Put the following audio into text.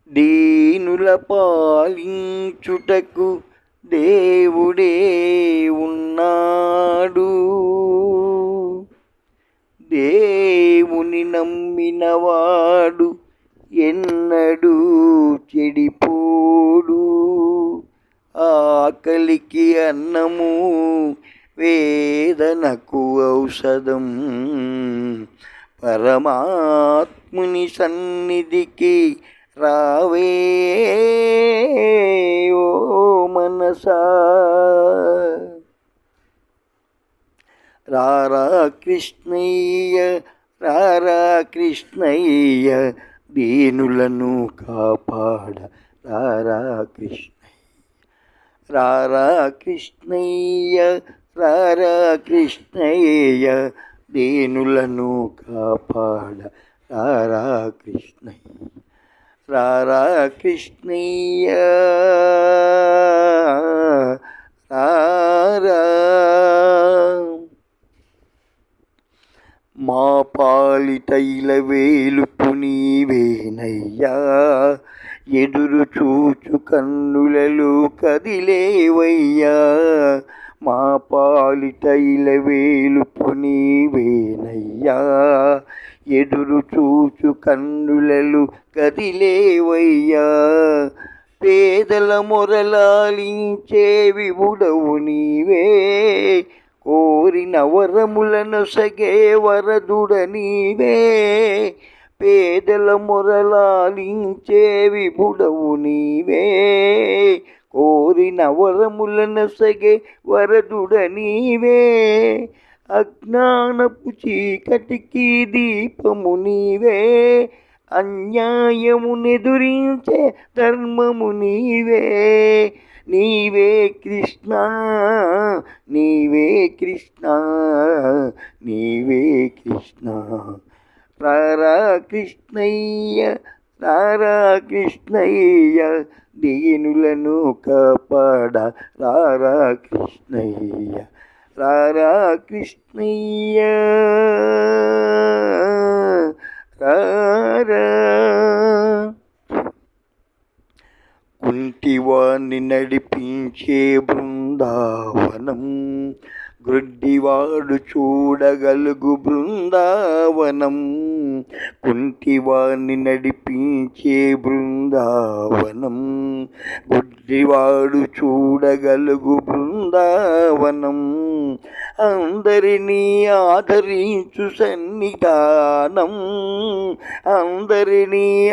దీనుల పాలించుటకు దేవుడే ఉన్నాడు. దేవుని నమ్మినవాడు ఎన్నడూ చెడిపోడు. ఆకలికి అన్నము, వేదనకు ఔషధం. పరమాత్ముని సన్నిధికి రావే ఓ మనసా. రారా కృష్ణయ్య, రారా కృష్ణయ్య, దీనులను కాపాడ రారా కృష్ణయ్య. రారా కృష్ణయ్య, రారా కృష్ణయ్య, దీనులను కాపాడ రారా కృష్ణయ్య. రారా కృష్ణయ్య, రారా. మా పాలిట ఇలవేలుపు నీవేనయ్యా, ఎదురు చూచు కన్నులలో కదిలేవయ్యా. మా పాలిట ఇలవేలుపు నీవేనయ్యా, ఎదురు చూచు కన్నులలో కదిలేవయ్యా. పేదల మొరలాలించే విభుడవు నీవే, కోరిన వరములను సగే వరదుడ నీవే. పేదల మొరలాలించే విభుడవు నీవే, కోరిన వరములను సగే వరదుడ నీవే. అజ్ఞానపు చీకటికి దీపము నీవే, అన్యాయమునెదురించే ధర్మము నీవే. నీవే కృష్ణ, నీవే కృష్ణ, నీవే కృష్ణ. రారా కృష్ణయ్య, రారా కృష్ణయ్య, దీనులను కాపాడ రారా కృష్ణయ్య. రారా కృష్ణయ్య, రారా. కుంటివాణ్ణి నడిపించే బృందావనం, గ్రుడ్డివాడు చూడగలుగు బృందావనం. కుంటివాణ్ణి నడిపించే బృందావనం, గుడ్డివాడు చూడగలుగు బృందావనం. అందరినీ ఆదరించు సన్నిధానం, అందరినీ